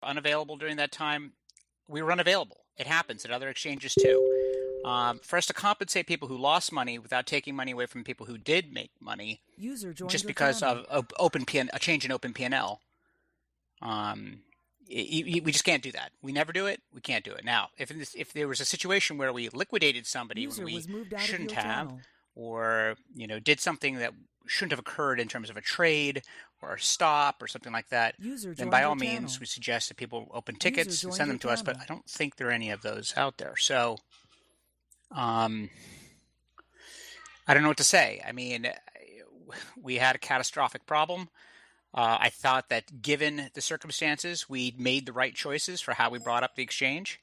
unavailable during that time, we were unavailable. It happens at other exchanges too. For us to compensate people who lost money without taking money away from people who did make money, just because of a change in open P&L, we just can't do that. We never do it. We can't do it. Now, if there was a situation where we liquidated somebody when we shouldn't have, or did something that shouldn't have occurred in terms of a trade or a stop or something like that, then by all means, we suggest that people open tickets and send them to us. But I don't think there are any of those out there. So I don't know what to say. I mean, we had a catastrophic problem. I thought that given the circumstances, we made the right choices for how we brought up the exchange.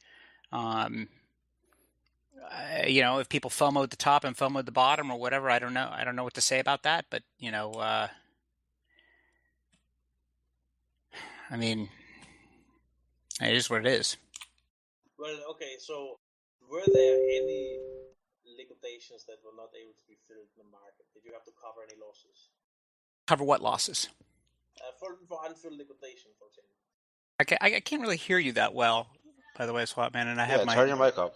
If people FOMO'd the top and FOMO'd the bottom or whatever, I don't know. I don't know what to say about that. But, I mean, it is what it is. Well, okay, so were there any liquidations that were not able to be filled in the market? Did you have to cover any losses? Cover what losses? For unfilled liquidation, for example. I can't really hear you that well, by the way, Swapman, and I have turn your mic up.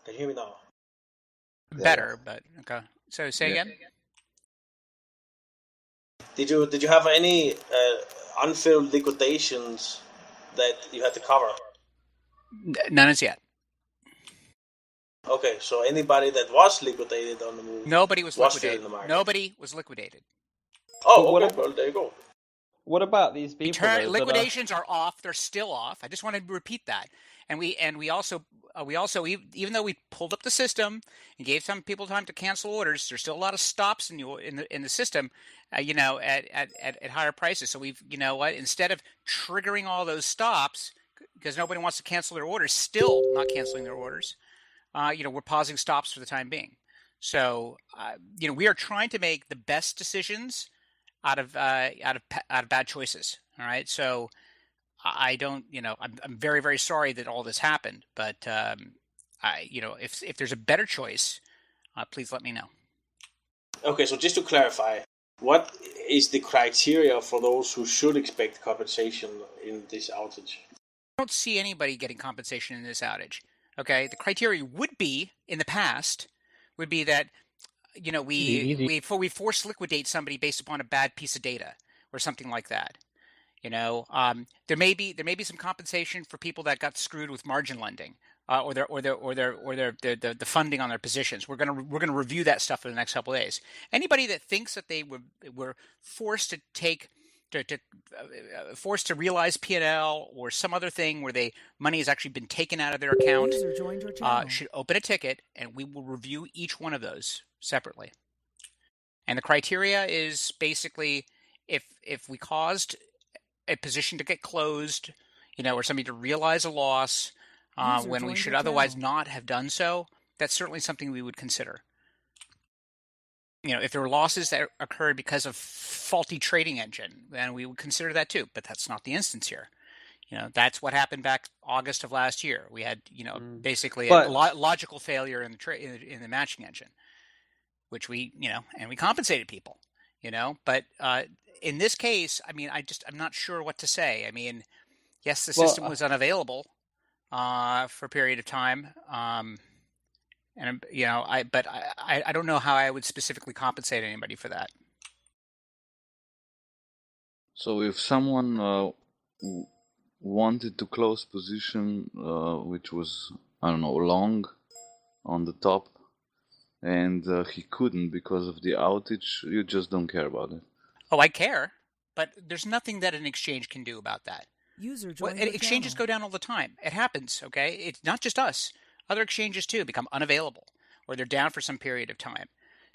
Can you hear me now? Better, but okay. So say again. Did you have any unfilled liquidations that you had to cover? None as yet. Okay, so anybody that was liquidated on the move, nobody was liquidated. In the market. Nobody was liquidated. Oh, okay. Well, there you go. What about these people? Liquidations are off. They're still off. I just wanted to repeat that. And we also even though we pulled up the system and gave some people time to cancel orders, there's still a lot of stops in the system, at higher prices. So we've instead of triggering all those stops because nobody wants to cancel their orders, still not canceling their orders, we're pausing stops for the time being. So we are trying to make the best decisions out of bad choices. All right. So I don't, I'm very, very sorry that all this happened, but if there's a better choice, please let me know. Okay. So just to clarify, what is the criteria for those who should expect compensation in this outage? I don't see anybody getting compensation in this outage. Okay. The criteria would be in the past would be that, we force liquidate somebody based upon a bad piece of data or something like that. There may be some compensation for people that got screwed with margin lending or the funding on their positions. We're gonna review that stuff for the next couple of days. Anybody that thinks that they were forced to take forced to realize P&L or some other thing where money has actually been taken out of their account should open a ticket, and we will review each one of those separately. And the criteria is basically if we caused a position to get closed, or somebody to realize a loss when we should otherwise not have done so, that's certainly something we would consider. If there were losses that occurred because of faulty trading engine, then we would consider that too. But that's not the instance here. That's what happened back August of last year. We had, basically a logical failure in the matching engine, which we, and we compensated people, But in this case, I mean, I'm not sure what to say. I mean, yes, the system was unavailable for a period of time. And I don't know how I would specifically compensate anybody for that. So if someone wanted to close position, which was, I don't know, long on the top, and he couldn't because of the outage, you just don't care about it. Oh, I care, but there's nothing that an exchange can do about that. Exchanges go down all the time. It happens, okay? It's not just us. Other exchanges too become unavailable, or they're down for some period of time.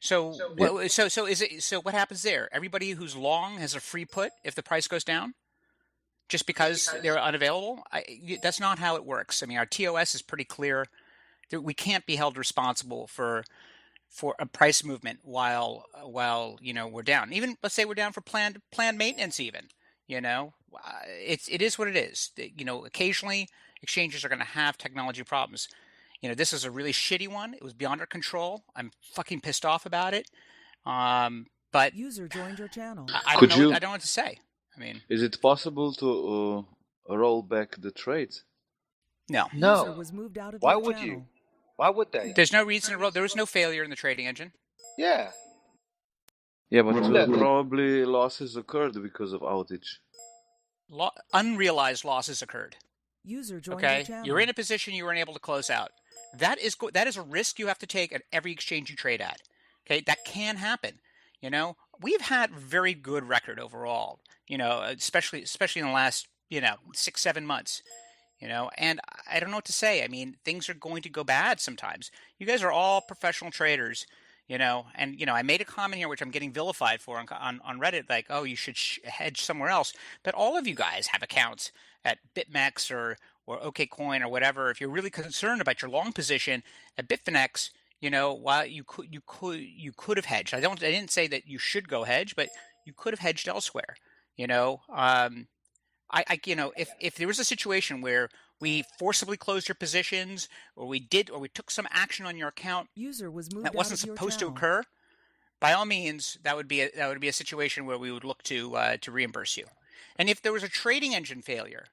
So what happens there? Everybody who's long has a free put if the price goes down, just because they're unavailable. That's not how it works. I mean, our TOS is pretty clear. We can't be held responsible for a price movement while we're down. Even let's say we're down for planned maintenance. Even it is what it is. Occasionally exchanges are going to have technology problems. This is a really shitty one. It was beyond our control. I'm fucking pissed off about it. But user joined your channel. I don't know what to say. I mean, is it possible to roll back the trades? no. No. Why would you? Why would they? There's no reason to roll. There was no failure in the trading engine. Yeah. Yeah, but Look. probably losses occurred because of outage. Unrealized losses occurred. Okay, you're in a position you weren't able to close out. That is a risk you have to take at every exchange you trade at. Okay, that can happen. You know, we've had very good record overall. You know, especially in the last 6-7 months. You know, and I don't know what to say. I mean, things are going to go bad sometimes. You guys are all professional traders. You know, and I made a comment here which I'm getting vilified for on Reddit, like, oh, you should hedge somewhere else. But all of you guys have accounts at BitMEX or OKCoin or whatever. If you're really concerned about your long position at Bitfinex, while you could have hedged. I didn't say that you should go hedge, but you could have hedged elsewhere. If there was a situation where we forcibly closed your positions, or we took some action on your account that wasn't supposed to occur, by all means, that would be a situation where we would look to reimburse you. And if there was a trading engine failure,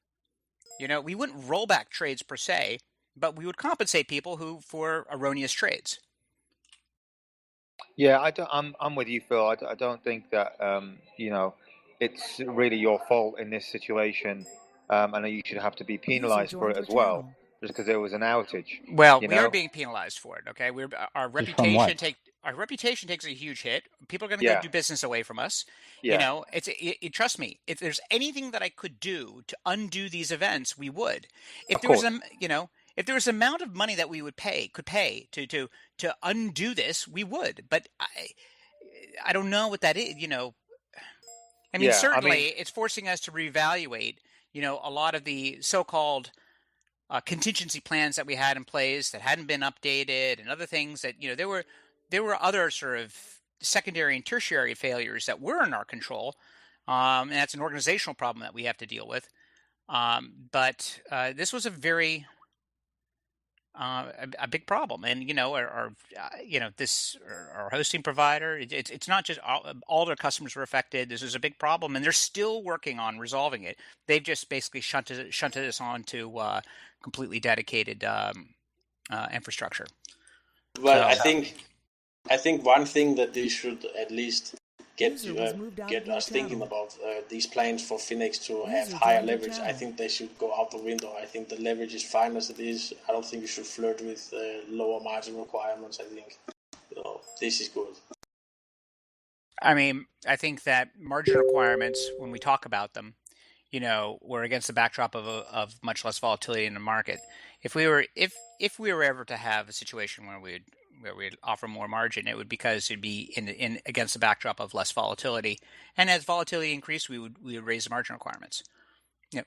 we wouldn't roll back trades per se, but we would compensate people for erroneous trades. Yeah, I'm with you, Phil. I don't think that it's really your fault in this situation, and you should have to be penalized for it as well, just because there was an outage. Well, we are being penalized for it. Okay, our reputation takes a huge hit. People are going to go do business away from us. Yeah. Trust me. If there's anything that I could do to undo these events, we would. If there was an amount of money that we could pay to undo this, we would. But I don't know what that is. I mean, certainly it's forcing us to reevaluate. A lot of the so-called contingency plans that we had in place that hadn't been updated, and other things that there were other sort of secondary and tertiary failures that were in our control, and that's an organizational problem that we have to deal with. But this was a very a big problem, and our hosting provider. It's not just all their customers were affected. This is a big problem, and they're still working on resolving it. They've just basically shunted us on to completely dedicated infrastructure. Well, I think one thing that they should at least get us thinking about these plans for Finex to have higher leverage. I think they should go out the window. I think the leverage is fine as it is. I don't think you should flirt with lower margin requirements. I think this is good. I mean, I think that margin requirements, when we talk about them, we're against the backdrop of much less volatility in the market. If we were ever to have a situation where we'd offer more margin, it would because it'd be in against the backdrop of less volatility, and as volatility increased, we would raise the margin requirements,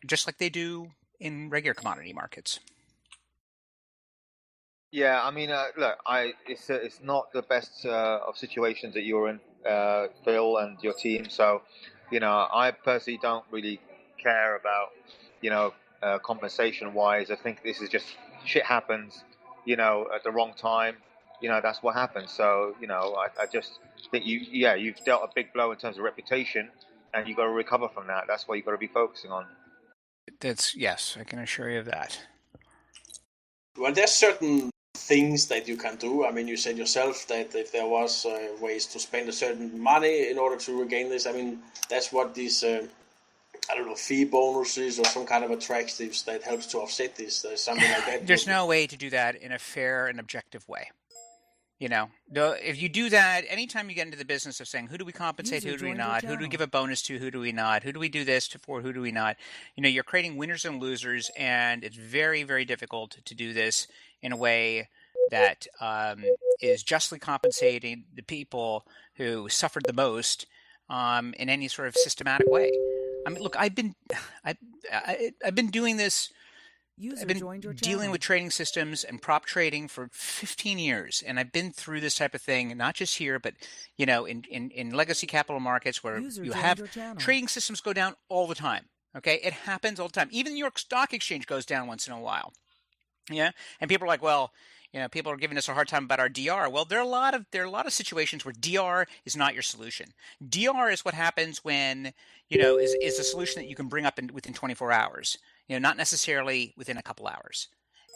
just like they do in regular commodity markets. Yeah, I mean, look, it's not the best of situations that you're in, Phil, and your team. So, I personally don't really care about, compensation-wise. I think this is just shit happens, at the wrong time. That's what happens. So, I just think you've dealt a big blow in terms of reputation, and you've got to recover from that. That's what you've got to be focusing on. Yes, I can assure you of that. Well, there's certain things that you can do. I mean, you said yourself that if there was ways to spend a certain money in order to regain this, I mean, that's what these, fee bonuses or some kind of attractives that helps to offset this, something like that. There's no way to do that in a fair and objective way. If you do that, anytime you get into the business of saying, who do we compensate, who do we not, who do we give a bonus to, who do we not, who do we do this for, who do we not, you're creating winners and losers, and it's very, very difficult to do this in a way that is justly compensating the people who suffered the most in any sort of systematic way. I mean, look, I've been doing this. I've been dealing with trading systems and prop trading for 15 years, and I've been through this type of thing, not just here, but in legacy capital markets where you have trading systems go down all the time. Okay, it happens all the time. Even the New York Stock Exchange goes down once in a while. Yeah, and people are like, well, people are giving us a hard time about our DR. Well, there are a lot of situations where DR is not your solution. DR is what happens when, is a solution that you can bring up within 24 hours, not necessarily within a couple hours.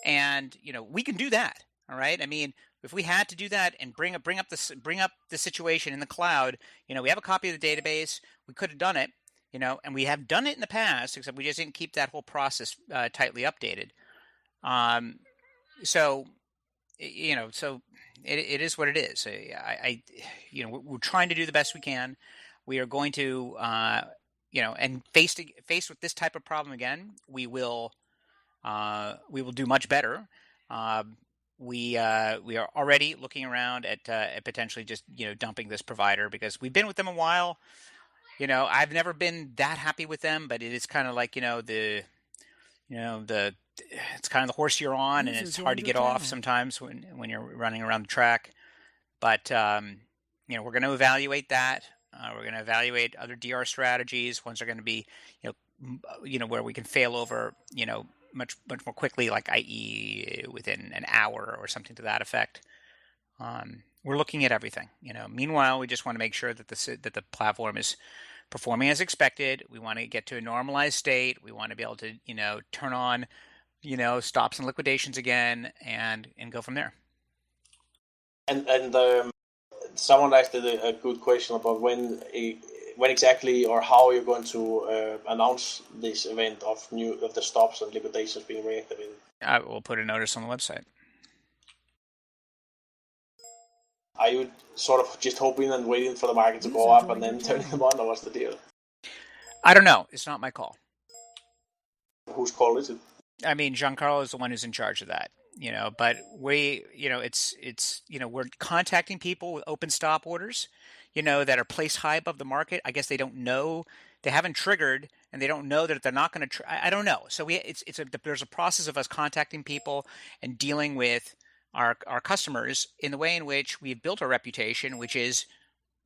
And, we can do that. All right. I mean, if we had to do that and bring up the situation in the cloud, we have a copy of the database, we could have done it, and we have done it in the past, except we just didn't keep that whole process tightly updated. So it is what it is. We're trying to do the best we can. We are going to, and faced with this type of problem again, we will do much better. We are already looking around at potentially just dumping this provider, because we've been with them a while. I've never been that happy with them, but it is kind of like it's kind of the horse you're on, and it's hard to get off sometimes when you're running around the track. But we're going to evaluate that. We're going to evaluate other DR strategies. Ones are going to be where we can fail over much more quickly, like i.e. within an hour or something to that effect. We're looking at everything. Meanwhile, we just want to make sure that the platform is performing as expected. We want to get to a normalized state. We want to be able to turn on stops and liquidations again, and go from there. And someone asked a good question about when exactly or how you're going to announce this event of the stops and liquidations being reactivated. I will put a notice on the website. Are you sort of just hoping and waiting for the market to go up and then turning them on, or what's the deal? I don't know. It's not my call. Whose call is it? I mean, Giancarlo is the one who's in charge of that, but we, we're contacting people with open stop orders, that are placed high above the market. I guess they don't know, they haven't triggered, and they don't know that they're not going to, I don't know. So there's a process of us contacting people and dealing with our customers in the way in which we've built our reputation, which is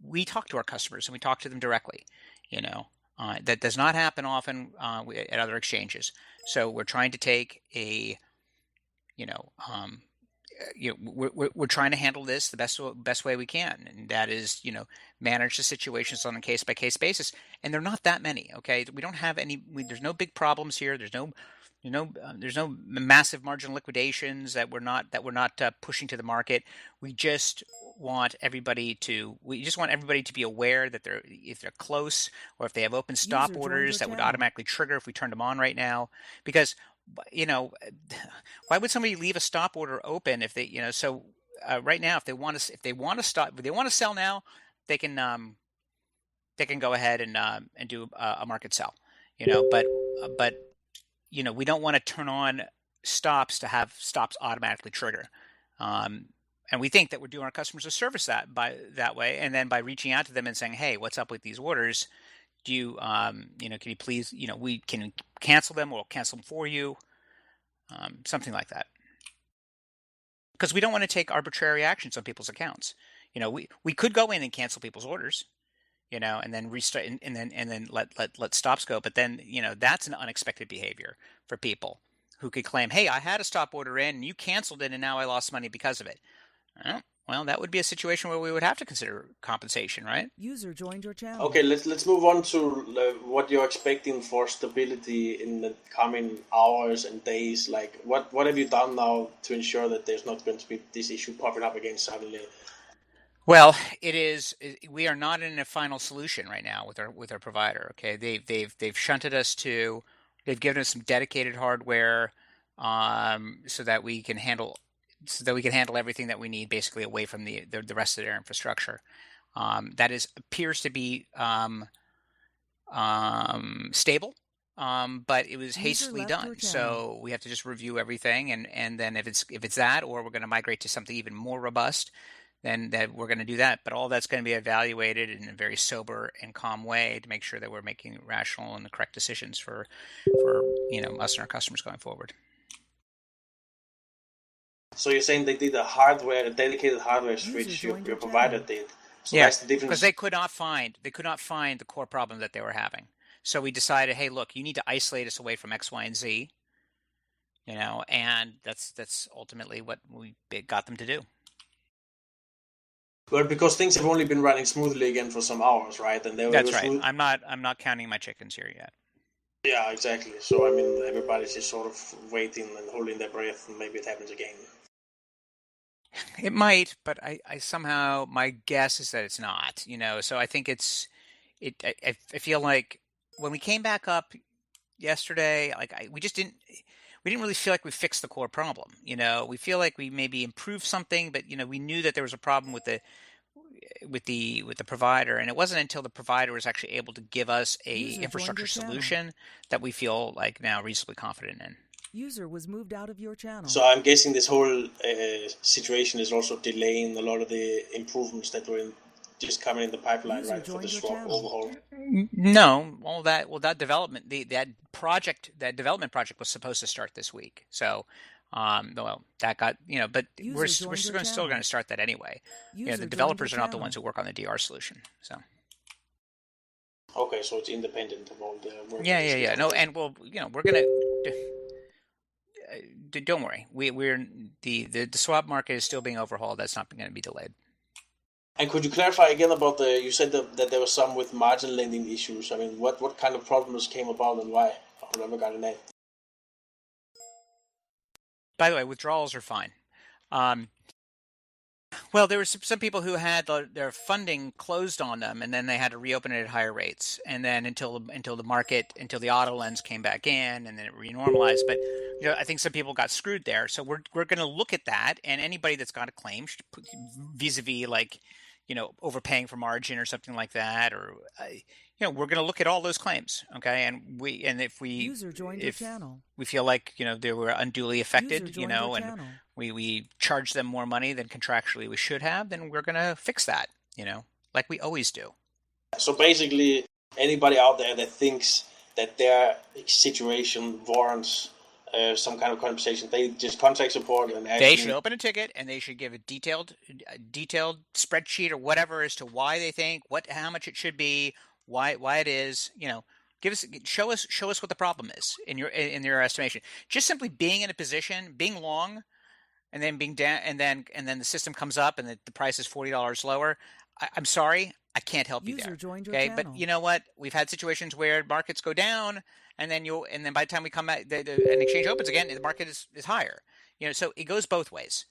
we talk to our customers and we talk to them directly, that does not happen often at other exchanges. So we're trying to take we're trying to handle this the best way we can, and that is manage the situations on a case by case basis. And they're not that many. Okay, we don't have any. There's no big problems here. There's no massive marginal liquidations that we're not pushing to the market. We just want everybody to be aware that if they're close, or if they have open stop orders that would automatically trigger if we turned them on right now. Because why would somebody leave a stop order open if they right now, if they want to sell now, they can go ahead and do a market sell, but we don't want to turn on stops to have stops automatically trigger. And we think that we're doing our customers a service that way. And then by reaching out to them and saying, hey, what's up with these orders? Do you, can you please, we can cancel them, or we'll cancel them for you. Something like that. Because we don't want to take arbitrary actions on people's accounts. We could go in and cancel people's orders, and then restart and then let stops go. But then, that's an unexpected behavior for people who could claim, hey, I had a stop order in and you canceled it and now I lost money because of it. Well, that would be a situation where we would have to consider compensation, right? User joined your channel. Okay, let's move on to what you're expecting for stability in the coming hours and days. Like, what have you done now to ensure that there's not going to be this issue popping up again suddenly? Well, we are not in a final solution right now with our provider. Okay, they've shunted us to, they've given us some dedicated hardware, so that we can handle everything that we need basically away from the rest of their infrastructure. That appears to be stable, but it was hastily done. So we have to just review everything, and then if it's that, or we're going to migrate to something even more robust, then that we're going to do that. But all that's going to be evaluated in a very sober and calm way to make sure that we're making rational and the correct decisions for us and our customers going forward. So you're saying they did a dedicated hardware switch your provider did. So yeah, that's the difference. Because they could not find the core problem that they were having. So we decided, hey, look, you need to isolate us away from X, Y, and Z. and that's ultimately what we got them to do. Well, because things have only been running smoothly again for some hours, right? And that's right. I'm not counting my chickens here yet. Yeah, exactly. So I mean, everybody's just sort of waiting and holding their breath, and maybe it happens again. It might, but I somehow, my guess is that it's not. So I think I feel like when we came back up yesterday, we didn't really feel like we fixed the core problem. We feel like we maybe improved something, but we knew that there was a problem with the provider, and it wasn't until the provider was actually able to give us a infrastructure solution that we feel like now reasonably confident in. User was moved out of your channel. So I'm guessing this whole situation is also delaying a lot of the improvements that were just coming in the pipeline, right, for the swap overhaul. No, that development, that development project was supposed to start this week. So, that got, but we're still going to start that anyway. The developers are not the ones who work on the DR solution. So. Okay, so it's independent of all the work. Yeah. No, and we're gonna. Don't worry. We're the swap market is still being overhauled. That's not going to be delayed. And could you clarify again about you said that there was some with margin lending issues. I mean, what kind of problems came about and why? I've never gotten that. By the way, withdrawals are fine. Well, there were some people who had their funding closed on them, and then they had to reopen it at higher rates, and then until the auto lens came back in, and then it renormalized. But I think some people got screwed there. So we're going to look at that, and anybody that's got a claim, vis-a-vis overpaying for margin or something like that, or we're going to look at all those claims, okay? And if we feel like they were unduly affected, and we charge them more money than contractually we should have, then we're going to fix that, like we always do. So basically, anybody out there that thinks that their situation warrants some kind of compensation, they just contact support and actually... They should open a ticket, and they should give a detailed spreadsheet or whatever as to why they think, how much it should be, why it is, show us what the problem is in your estimation. Just simply being in a position, being long, and then being down, and then the system comes up and the price is $40 lower. I'm sorry, I can't help you there. Okay, but you know what? We've had situations where markets go down, and then by the time we come back, an exchange opens again, the market is higher. So it goes both ways.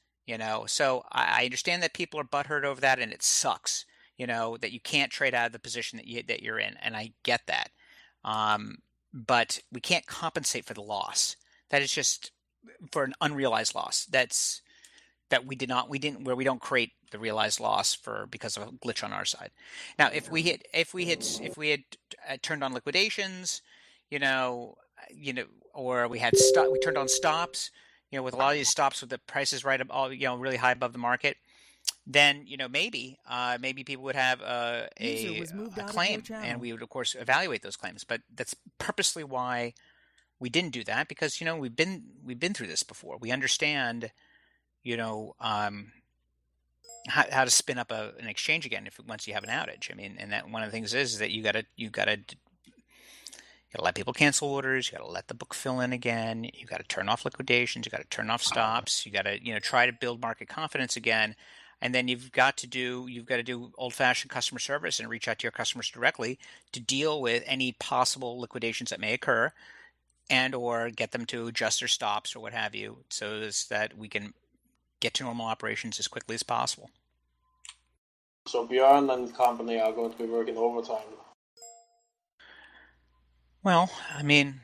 So I understand that people are butthurt over that, and it sucks. That you can't trade out of the position that you're in, and I get that. But we can't compensate for the loss. That is just for an unrealized loss. That we didn't where we don't create the realized loss because of a glitch on our side. Now, if we had turned on liquidations, or we turned on stops, with a lot of these stops with the prices right up, really high above the market, then maybe people would have a claim, and we would of course evaluate those claims. But that's purposely why we didn't do that, because we've been through this before. We understand how to spin up an exchange again once you have an outage. I mean, and that one of the things is that you gotta let people cancel orders. You gotta let the book fill in again. You gotta turn off liquidations. You gotta turn off stops. You gotta try to build market confidence again. And then you've got to do old-fashioned customer service and reach out to your customers directly to deal with any possible liquidations that may occur, and or get them to adjust their stops or what have you, so that we can get to normal operations as quickly as possible. So Bjorn and company are going to be working overtime. Well, I mean,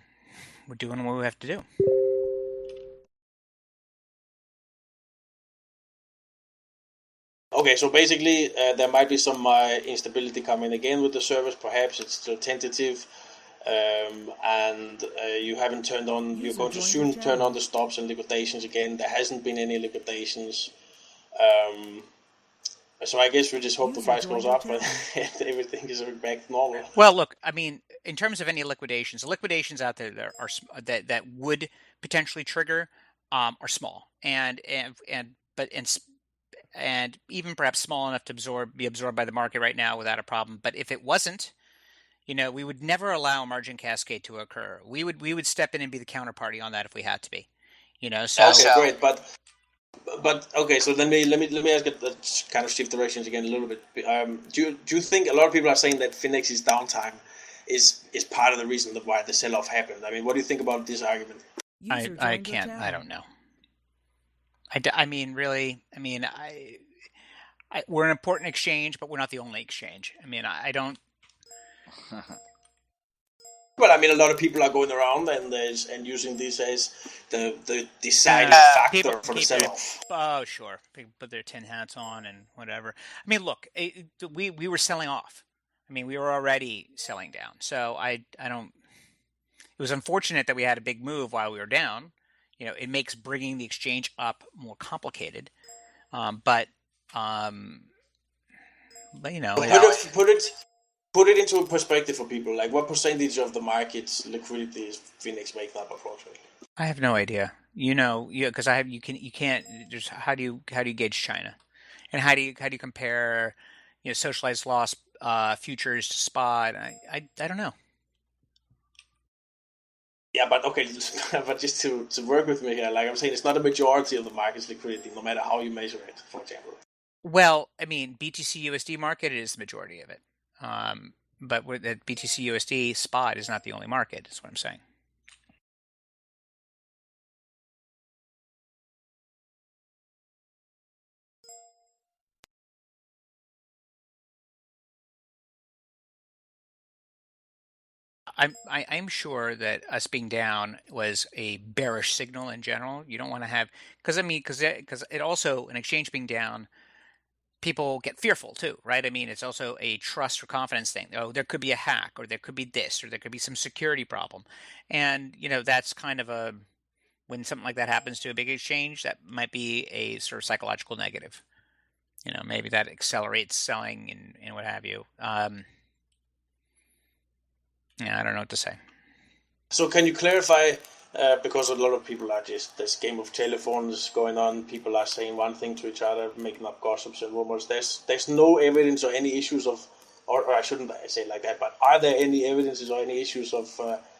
we're doing what we have to do. Okay, so basically there might be some instability coming again with the service. Perhaps it's still tentative, and you haven't turned on. You're going to soon turn on the stops and liquidations again. There hasn't been any liquidations, so I guess we just hope the price goes up and everything is back to normal. Well, look, I mean, in terms of any liquidations, the liquidations out there that would potentially trigger are small, and even perhaps small enough to be absorbed by the market right now without a problem. But if it wasn't, we would never allow a margin cascade to occur. We would step in and be the counterparty on that if we had to be. So okay, great, but okay, so let me ask it, kind of shift directions again a little bit. Do you think a lot of people are saying that Finex's downtime is part of the reason why the sell-off happened? I mean, what do you think about this argument? I can't. I don't know. I mean, really. I mean, we're an important exchange, but we're not the only exchange. I mean, I don't. Well, I mean, a lot of people are going around and using this as the deciding factor for the sell-off. Oh, sure. People put their tin hats on and whatever. I mean, look, we were selling off. I mean, we were already selling down. So I don't. It was unfortunate that we had a big move while we were down. It makes bringing the exchange up more complicated. But Put it into a perspective for people. Like, what percentage of the market's liquidity is Finex making up, approximately? I have no idea. Because you can't. Just how do you gauge China, and how do you compare, socialized loss futures to spot? I don't know. Yeah, but okay, but just to work with me here, like I'm saying, it's not a majority of the market's liquidity, no matter how you measure it, for example. Well, I mean, BTC USD market is the majority of it. But with the BTC USD spot is not the only market, is what I'm saying. I'm sure that us being down was a bearish signal in general. You don't want to have, because it also, an exchange being down, people get fearful too, right? I mean, it's also a trust or confidence thing. Oh, there could be a hack, or there could be this, or there could be some security problem. And, that's kind of when something like that happens to a big exchange, that might be a sort of psychological negative. Maybe that accelerates selling and what have you. Yeah, I don't know what to say. So can you clarify, because a lot of people are just, this game of telephones going on, people are saying one thing to each other, making up gossips and rumors. There's no evidence or any issues of, or I shouldn't say it like that, but are there any evidences or any issues of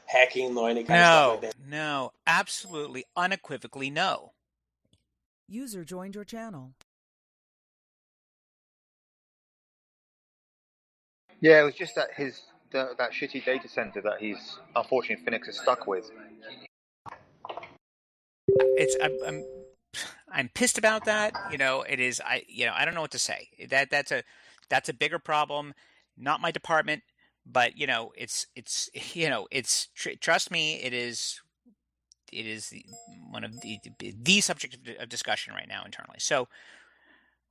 hacking or any kind of stuff like that? No, absolutely, unequivocally no. User joined your channel. Yeah, it was just that that shitty data center that he's unfortunately Phoenix is stuck with. I'm pissed about that. It is. I don't know what to say. That's a bigger problem. Not my department, but trust me, it is one of the subject of discussion right now internally. So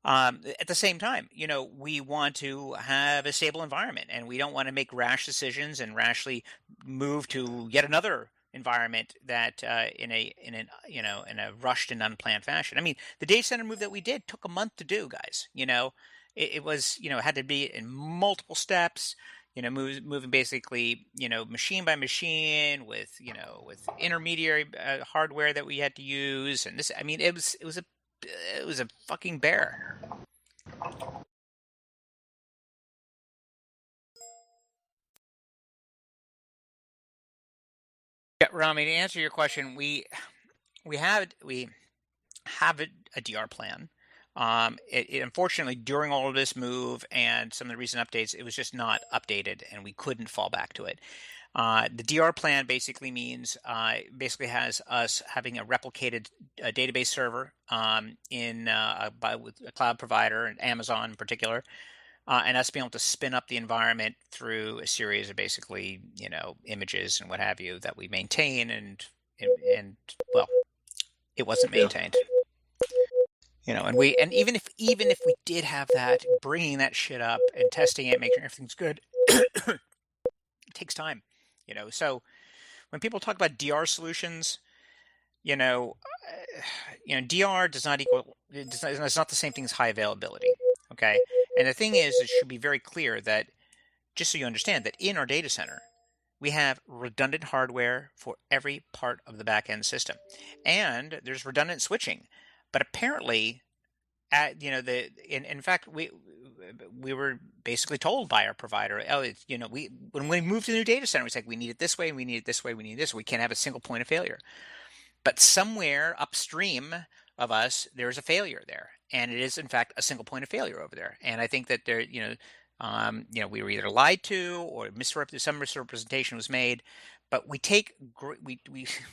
at the same time, we want to have a stable environment, and we don't want to make rash decisions and rashly move to yet another environment that in a rushed and unplanned fashion. I mean, the data center move that we did took a month to do, guys. It was had to be in multiple steps. Moving basically, machine by machine with intermediary hardware that we had to use, and this. I mean, it was a fucking bear. Yeah, Rami, to answer your question, we have a DR plan. It unfortunately, during all of this move and some of the recent updates, it was just not updated, and we couldn't fall back to it. The DR plan basically means has us having a replicated database server with a cloud provider, and Amazon in particular, and us being able to spin up the environment through a series of basically images and what have you that we maintain, and well, it wasn't maintained. And even if we did have that, bringing that shit up and testing it, making sure everything's good, it takes time. So when people talk about DR solutions, DR does not equal. It's not the same thing as high availability. Okay, and the thing is, it should be very clear that, just so you understand, that in our data center, we have redundant hardware for every part of the back-end system, and there's redundant switching. But apparently, in fact, we were basically told by our provider, when we moved to the new data center, we said we need it this way, we need it this way, we need this. We can't have a single point of failure. But somewhere upstream of us, there's a failure there, and it is in fact a single point of failure over there. And I think that there, we were either lied to or some misrepresentation was made. But we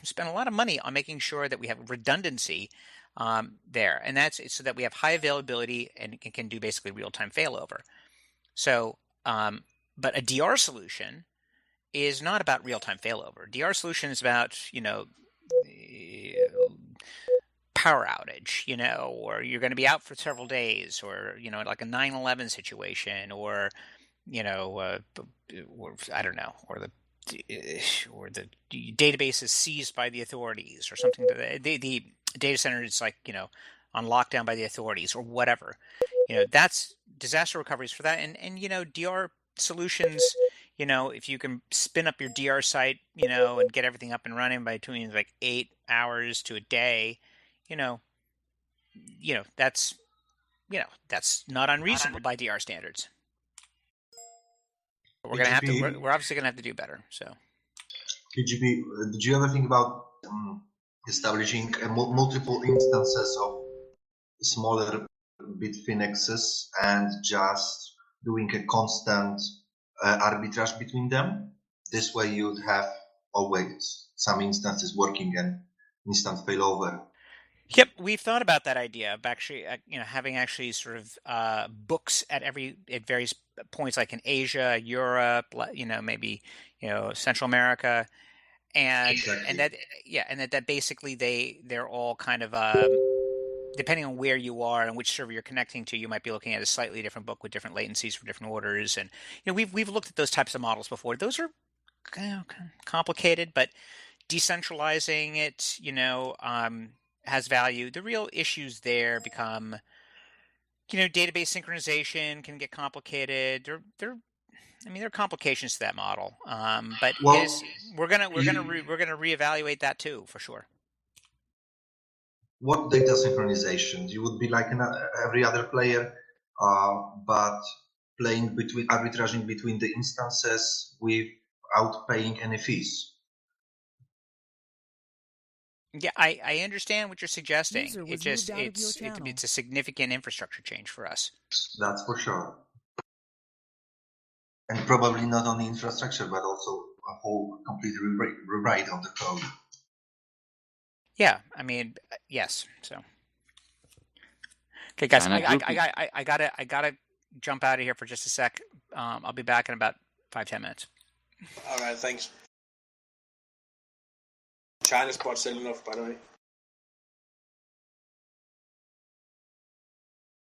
spend a lot of money on making sure that we have redundancy there, and that's so that we have high availability and can do basically real-time failover. So, but a DR solution is not about real-time failover. DR solution is about power outage, or you're going to be out for several days, or like a 9/11 situation, or or I don't know, or the database is seized by the authorities or something. The data center is on lockdown by the authorities or whatever. That's disaster recoveries for that. And DR solutions, if you can spin up your DR site, and get everything up and running by between 8 hours to a day, that's not unreasonable by DR standards. But we're we're obviously gonna have to do better. So, PGP, did you ever think about establishing multiple instances of smaller Bitfinexes and just doing a constant arbitrage between them? This way, you'd have always some instances working and instant failover. Yep, we've thought about that idea of actually, having actually sort of books at various points, like in Asia, Europe, maybe Central America, and Exactly. and that basically they're all kind of depending on where you are and which server you're connecting to, you might be looking at a slightly different book with different latencies for different orders, and we've looked at those types of models before. Those are kind of complicated, but decentralizing it, has value. The real issues there become, database synchronization can get complicated. There are complications to that model. But we're gonna reevaluate that too, for sure. What data synchronization? You would be like every other player, but arbitraging between the instances without paying any fees. Yeah, I understand what you're suggesting. It's a significant infrastructure change for us. That's for sure. And probably not only infrastructure, but also a whole complete rewrite of the code. Yeah, yes. So, okay, guys, I gotta jump out of here for just a sec. I'll be back in about 5-10 minutes. All right, thanks. China spot selling off, by the way.